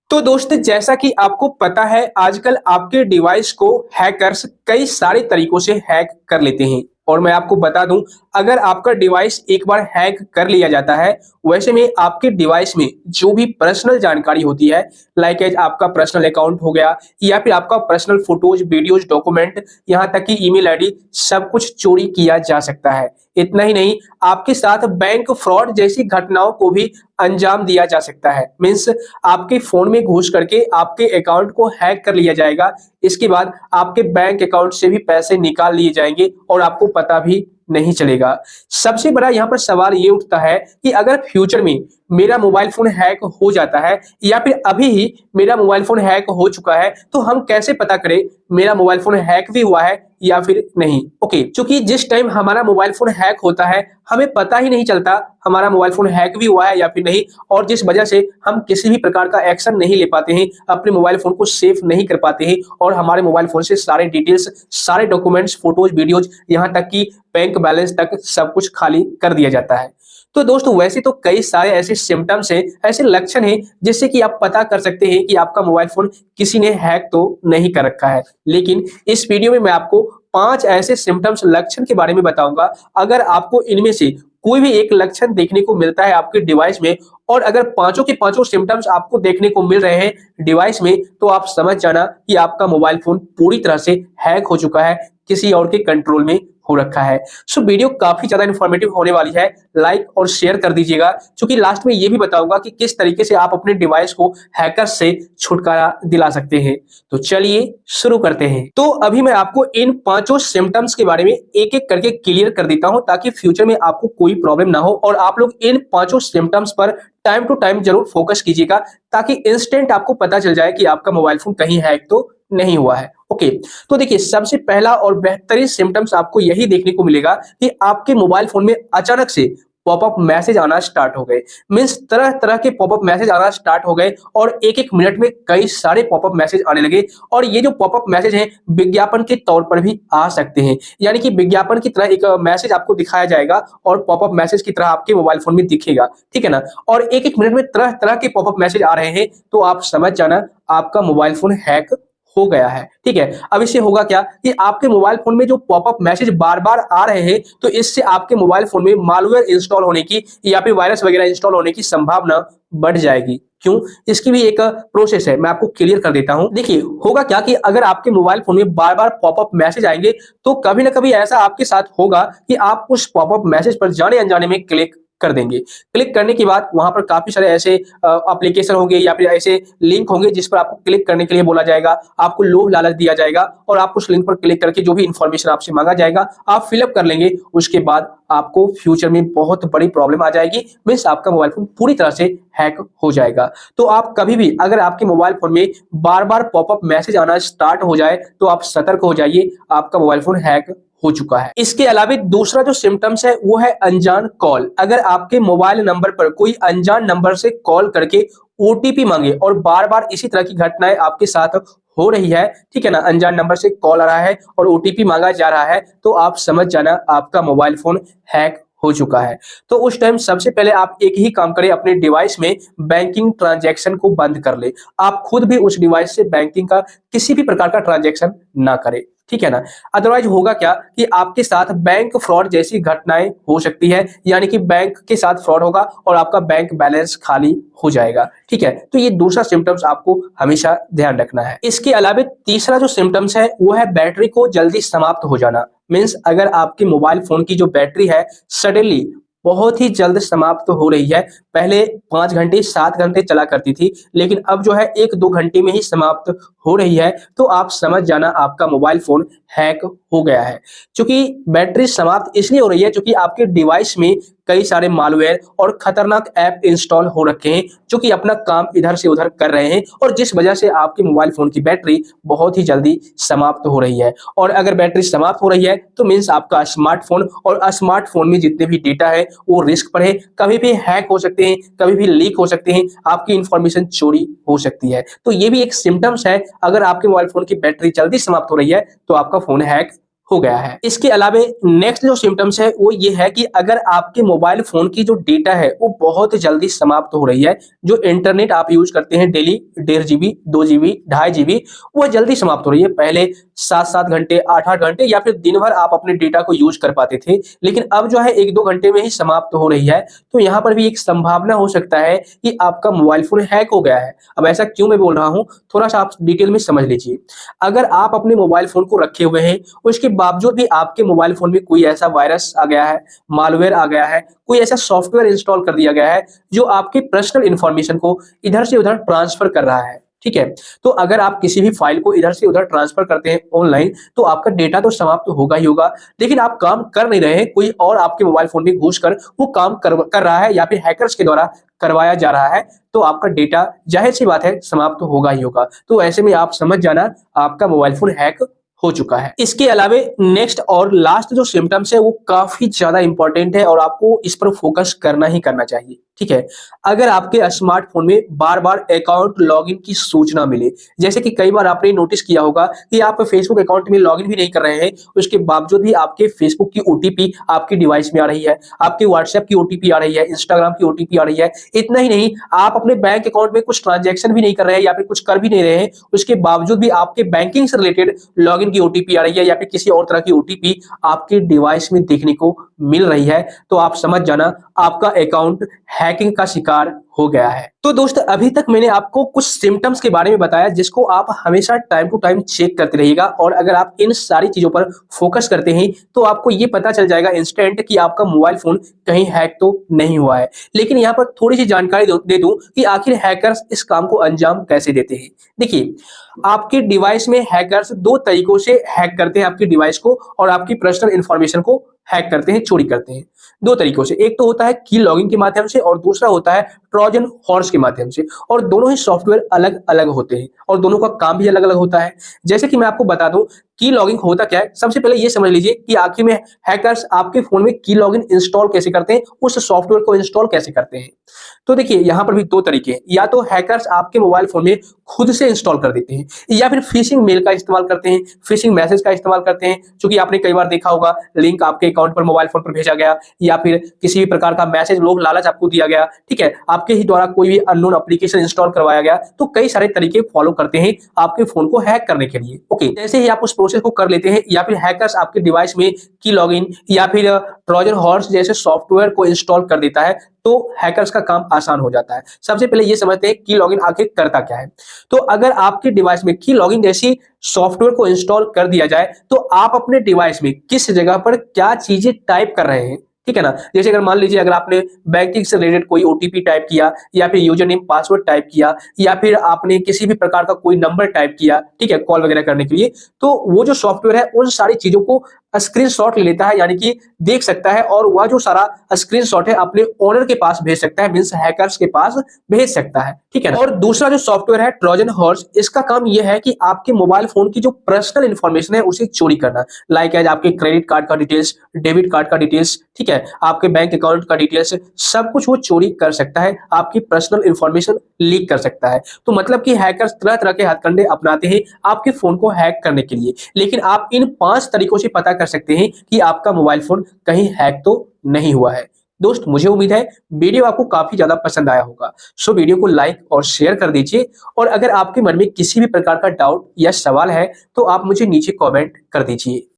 तो दोस्त जैसा कि आपको पता है आजकल आपके डिवाइस को हैकर्स कई सारे तरीकों से हैक कर लेते हैं। और मैं आपको बता दूं, अगर आपका डिवाइस एक बार हैक कर लिया जाता है, वैसे में आपके डिवाइस में जो भी पर्सनल जानकारी होती है, लाइक एज आपका पर्सनल अकाउंट हो गया या फिर आपका पर्सनल फोटोज, वीडियोज, डॉक्यूमेंट, यहां तक कि ईमेल आईडी, सब कुछ चोरी किया जा सकता है। इतना ही नहीं, आपके साथ बैंक फ्रॉड जैसी घटनाओं को भी अंजाम दिया जा सकता है। मीन्स आपके फोन में घुस करके आपके अकाउंट को हैक कर लिया जाएगा। इसके बाद आपके बैंक अकाउंट से भी पैसे निकाल लिए जाएंगे और आपको पता भी नहीं चलेगा। सबसे बड़ा यहाँ पर सवाल ये उठता है कि अगर फ्यूचर में मेरा मोबाइल फोन हैक हो जाता है या फिर अभी ही मेरा मोबाइल फोन हैक हो चुका है, तो हम कैसे पता करें मेरा मोबाइल फोन हैक भी हुआ है या फिर नहीं। ओके, क्योंकि जिस टाइम हमारा मोबाइल फोन हैक होता है हमें पता ही नहीं चलता हमारा मोबाइल फोन हैक भी हुआ है या फिर नहीं, और जिस वजह से हम किसी भी प्रकार का एक्शन नहीं ले पाते हैं, अपने मोबाइल फोन को सेफ नहीं कर पाते हैं और हमारे मोबाइल फोन से सारे डिटेल्स, सारे डॉक्यूमेंट्स, फोटोज, वीडियोज, यहाँ तक कि बैंक बैलेंस तक सब कुछ खाली कर दिया जाता है। तो दोस्तों वैसे तो कई सारे ऐसे सिम्टम्स हैं, ऐसे लक्षण हैं जिससे कि आप पता कर सकते हैं कि आपका मोबाइल फोन किसी ने हैक तो नहीं कर रखा है। लेकिन इस वीडियो में मैं आपको 5 ऐसे सिम्टम्स, लक्षण के बारे में बताऊंगा। अगर आपको इनमें से कोई भी एक लक्षण देखने को मिलता है आपके डिवाइस में, और अगर पांचों के पांचों सिम्टम्स आपको देखने को मिल रहे हैं डिवाइस में, तो आप समझ जाना कि आपका मोबाइल फोन पूरी तरह से हैक हो चुका है, किसी और के कंट्रोल में हो रखा है। सो वीडियो काफी ज्यादा इंफॉर्मेटिव होने वाली है, लाइक और शेयर कर दीजिएगा, क्योंकि लास्ट में ये भी बताऊंगा कि किस तरीके से आप अपने डिवाइस को हैकर्स से छुटकारा दिला सकते हैं। तो चलिए शुरू करते हैं। तो अभी मैं आपको इन पांचों सिम्टम्स के बारे में एक एक करके क्लियर कर देता हूं, ताकि फ्यूचर में आपको कोई प्रॉब्लम ना हो। और आप लोग इन पांचों सिम्टम्स पर टाइम टू टाइम जरूर फोकस कीजिएगा, ताकि इंस्टेंट आपको पता चल जाए कि आपका मोबाइल फोन कहीं हैक तो नहीं हुआ है। ओके, तो देखिए सबसे पहला और बेहतरीन सिम्टम्स आपको यही देखने को मिलेगा कि आपके मोबाइल फोन में अचानक से पॉपअप मैसेज आना स्टार्ट हो गए। मींस तरह तरह के पॉपअप मैसेज आना स्टार्ट हो गए और एक एक मिनट में कई सारे पॉपअप मैसेज आने लगे। और ये जो पॉपअप मैसेज हैं विज्ञापन के तौर पर भी आ सकते हैं, यानी कि विज्ञापन की तरह एक मैसेज आपको दिखाया जाएगा और पॉपअप मैसेज की तरह आपके मोबाइल फोन में दिखेगा, ठीक है ना। और एक एक मिनट में तरह तरह के पॉपअप मैसेज आ रहे हैं, तो आप समझ जाना आपका मोबाइल फोन हैक हो गया है, ठीक है। अब इससे होगा क्या कि आपके मोबाइल फोन में जो पॉपअप मैसेज बार बार आ रहे हैं, तो इससे आपके मोबाइल फोन में मालवेयर इंस्टॉल होने की या फिर वायरस वगैरह इंस्टॉल होने की संभावना बढ़ जाएगी। क्यों? इसकी भी एक प्रोसेस है, मैं आपको क्लियर कर देता हूं। देखिए होगा क्या कि अगर आपके मोबाइल फोन में बार बार पॉपअप मैसेज आएंगे, तो कभी ना कभी ऐसा आपके साथ होगा कि आप उस पॉपअप मैसेज पर जाने अनजाने में क्लिक कर देंगे। क्लिक करने के बाद वहां पर काफी सारे ऐसे एप्लीकेशन होंगे या फिर ऐसे लिंक होंगे जिस पर आपको क्लिक करने के लिए बोला जाएगा, आपको लोभ लालच दिया जाएगा और आप उस लिंक पर क्लिक करके जो भी इंफॉर्मेशन आपसे मांगा जाएगा आप फिलअप कर लेंगे। उसके बाद आपको फ्यूचर में बहुत बड़ी प्रॉब्लम आ जाएगी, मींस आपका मोबाइल फोन पूरी तरह से हैक हो जाएगा। तो आप कभी भी अगर आपके मोबाइल फोन में बार बार पॉपअप मैसेज आना स्टार्ट हो जाए, तो आप सतर्क हो जाइए, आपका मोबाइल फोन हैक हो चुका है। इसके अलावा दूसरा जो सिम्टम्स है वो है अनजान कॉल। अगर आपके मोबाइल नंबर पर कोई अनजान नंबर से कॉल करके ओटीपी मांगे और बार बार इसी तरह की घटनाएं आपके साथ हो रही है, ठीक है ना, अनजान नंबर से कॉल आ रहा है और ओटीपी मांगा जा रहा है, तो आप समझ जाना आपका मोबाइल फोन हैक हो चुका है। तो उस टाइम सबसे पहले आप एक ही काम करें, अपने डिवाइस में बैंकिंग ट्रांजैक्शन को बंद कर ले। आप खुद भी उस डिवाइस से बैंकिंग का किसी भी प्रकार का ट्रांजैक्शन ना करें, ठीक है ना। अदरवाइज होगा क्या कि आपके साथ बैंक फ्रॉड जैसी घटनाएं हो सकती है, यानी कि बैंक के साथ फ्रॉड होगा और आपका बैंक बैलेंस खाली हो जाएगा, ठीक है। तो ये दूसरा सिम्टम्स आपको हमेशा ध्यान रखना है। इसके अलावा तीसरा जो सिम्टम्स है वो है बैटरी को जल्दी समाप्त हो जाना। मीन्स अगर आपके मोबाइल फोन की जो बैटरी है सडनली बहुत ही जल्द समाप्त हो रही है, पहले 5 घंटे 7 घंटे चला करती थी, लेकिन अब जो है 1-2 घंटे में ही समाप्त हो रही है, तो आप समझ जाना आपका मोबाइल फोन हैक हो गया है। क्योंकि बैटरी समाप्त इसलिए हो रही है क्योंकि आपके डिवाइस में कई सारे मालवेयर और खतरनाक ऐप इंस्टॉल हो रखे हैं, जो कि अपना काम इधर से उधर कर रहे हैं, और जिस वजह से आपके मोबाइल फोन की बैटरी बहुत ही जल्दी समाप्त हो रही है। और अगर बैटरी समाप्त हो रही है तो मीन्स आपका स्मार्टफोन और स्मार्टफोन में जितने भी डेटा है वो रिस्क पर है, कभी भी हैक हो सकते हैं, कभी भी लीक हो सकते हैं, आपकी इंफॉर्मेशन चोरी हो सकती है। तो ये भी एक सिम्टम्स है, अगर आपके मोबाइल फोन की बैटरी जल्दी समाप्त हो रही है तो आपका फोन हैक हो गया है। इसके अलावे नेक्स्ट जो सिम्टम्स है वो ये है कि अगर आपके मोबाइल फोन की जो डेटा है वो बहुत जल्दी समाप्त हो रही है, जो इंटरनेट आप यूज करते हैं डेली 1.5 GB 2 GB 2.5 GB वो जल्दी समाप्त हो रही है। पहले 7-7 घंटे 8-8 घंटे या फिर दिन भर आप अपने डेटा को यूज कर पाते थे, लेकिन अब जो है 1-2 घंटे में ही समाप्त हो रही है। तो यहाँ पर भी एक संभावना हो सकता है कि आपका मोबाइल फोन हैक हो गया है। अब ऐसा क्यों मैं बोल रहा हूँ, थोड़ा सा आप डिटेल में समझ लीजिए। अगर आप अपने मोबाइल फोन को रखे हुए हैं, उसके बावजूद भी आपके मोबाइल फोन में कोई ऐसा वायरस आ गया है, मालवेयर आ गया है, कोई ऐसा सॉफ्टवेयर इंस्टॉल कर दिया गया है जो आपके पर्सनल इंफॉर्मेशन को इधर से उधर ट्रांसफर कर रहा है, ठीक है। तो अगर आप किसी भी फाइल को इधर से उधर ट्रांसफर करते हैं ऑनलाइन, तो आपका डेटा तो समाप्त होगा ही होगा, लेकिन आप काम कर नहीं रहे हैं, कोई और आपके मोबाइल फोन में घुसकर वो काम कर रहा है या फिर हैकर्स के द्वारा करवाया जा रहा है, तो आपका डेटा जाहिर सी बात है समाप्त होगा ही होगा। तो ऐसे में आप समझ जाना आपका मोबाइल फोन हैक हो चुका है। इसके अलावे नेक्स्ट और लास्ट जो सिम्टम्स है वो काफी ज्यादा इंपॉर्टेंट है और आपको इस पर फोकस करना ही करना चाहिए, ठीक है। अगर आपके स्मार्टफोन में बार बार अकाउंट लॉगिन की सूचना मिले, जैसे कि कई बार आपने नोटिस किया होगा कि आप फेसबुक अकाउंट में लॉगिन भी नहीं कर रहे हैं, उसके बावजूद भी आपके फेसबुक की ओटीपी आपके डिवाइस में आ रही है, आपके व्हाट्सएप की ओटीपी आ रही है, इंस्टाग्राम की ओटीपी आ रही है। इतना ही नहीं, आप अपने बैंक अकाउंट में कुछ ट्रांजेक्शन भी नहीं कर रहे हैं या फिर कुछ कर भी नहीं रहे हैं, उसके बावजूद भी आपके बैंकिंग से रिलेटेड लॉगिन की ओटीपी आ रही है या फिर किसी और तरह की ओटीपी आपके डिवाइस में देखने को मिल रही है, तो आप समझ जाना आपका अकाउंट हैकिंग का शिकार हो गया है। तो दोस्त, अभी तक मैंने आपको कुछ सिम्टम्स के बारे में बताया जिसको आप हमेशा टाइम टू टाइम चेक करते रहिएगा, और अगर आप इन सारी चीजों पर फोकस करते हैं तो आपको ये पता चल जाएगा इंस्टेंट कि आपका मोबाइल फोन कहीं हैक तो नहीं हुआ है। लेकिन यहाँ पर थोड़ी सी जानकारी दे दूं कि आखिर हैकर्स इस काम को अंजाम कैसे देते हैं। देखिए, आपके डिवाइस में हैकर्स 2 तरीकों से हैक करते हैं आपके डिवाइस को, और आपकी पर्सनल इंफॉर्मेशन को हैक करते हैं, चोरी करते हैं 2 तरीकों से। एक तो होता है की लॉगिंग के माध्यम से और दूसरा होता है ट्रोजन हॉर्स के माध्यम से, और दोनों ही सॉफ्टवेयर अलग अलग होते हैं और दोनों का काम भी अलग अलग होता है। जैसे कि मैं आपको बता दूं की लॉगिंग होता क्या है, सबसे पहले ये समझ लीजिए कि आखिर में हैकर्स आपके फोन में की लॉगिन इंस्टॉल कैसे करते हैं, उस सॉफ्टवेयर को इंस्टॉल कैसे करते हैं। तो देखिए, यहाँ पर भी 2 तरीके हैं, या तो हैकर्स आपके मोबाइल फोन में खुद से इंस्टॉल कर देते हैं या फिर फिशिंग मेल का इस्तेमाल करते हैं, फिशिंग मैसेज का इस्तेमाल करते हैं, क्योंकि आपने कई बार देखा होगा लिंक आपके अकाउंट पर मोबाइल फोन पर भेजा गया या फिर किसी भी प्रकार का मैसेज लोग लालच आपको दिया गया, ठीक है, आपके ही द्वारा कोई भी अननोन एप्लीकेशन इंस्टॉल करवाया गया। तो कई सारे तरीके फॉलो करते हैं आपके फोन को हैक करने के लिए। ओके, जैसे ही आप उस प्रोसेस को कर लेते हैं या फिर हैकर्स आपके डिवाइस में की लॉगिन या फिर ट्रोजन हॉर्स जैसे सॉफ्टवेयर को इंस्टॉल कर देता है, तो हैकर्स का काम आसान हो जाता है। सबसे पहले ये समझते हैं की लॉगिन आखिर करता क्या है। तो अगर आपके डिवाइस में की लॉगिन जैसी सॉफ्टवेयर को इंस्टॉल कर दिया जाए, तो आप अपने डिवाइस में किस जगह पर क्या चीजें टाइप कर रहे हैं, ठीक है ना। जैसे अगर मान लीजिए अगर आपने बैंकिंग से रिलेटेड कोई ओटीपी टाइप किया या फिर यूजर नेम पासवर्ड टाइप किया या फिर आपने किसी भी प्रकार का कोई नंबर टाइप किया, ठीक है, कॉल वगैरह करने के लिए, तो वो जो सॉफ्टवेयर है उन सारी चीजों को स्क्रीनशॉट ले लेता है, यानी कि देख सकता है, और वह जो सारा स्क्रीनशॉट है अपने ओनर के पास भेज सकता है, मींस हैकर्स के पास भेज सकता है, ठीक है ना। और दूसरा जो सॉफ्टवेयर है ट्रोजन हॉर्स, इसका काम यह है कि आपके मोबाइल फोन की जो पर्सनल इंफॉर्मेशन है उसे चोरी करना, लाइक एज आपके क्रेडिट कार्ड का डिटेल्स, डेबिट कार्ड का डिटेल्स, ठीक है, आपके बैंक अकाउंट का डिटेल्स, सब कुछ वो चोरी कर सकता है, आपकी पर्सनल इंफॉर्मेशन लीक कर सकता है। तो मतलब कि हैकर्स तरह तरह के हथकंडे अपनाते हैं आपके फोन को हैक करने के लिए, लेकिन आप इन 5 तरीकों से पता कर सकते हैं कि आपका मोबाइल फोन कहीं हैक तो नहीं हुआ है। दोस्त, मुझे उम्मीद है वीडियो आपको काफी ज्यादा पसंद आया होगा। सो वीडियो को लाइक और शेयर कर दीजिए, और अगर आपके मन में किसी भी प्रकार का डाउट या सवाल है तो आप मुझे नीचे कमेंट कर दीजिए।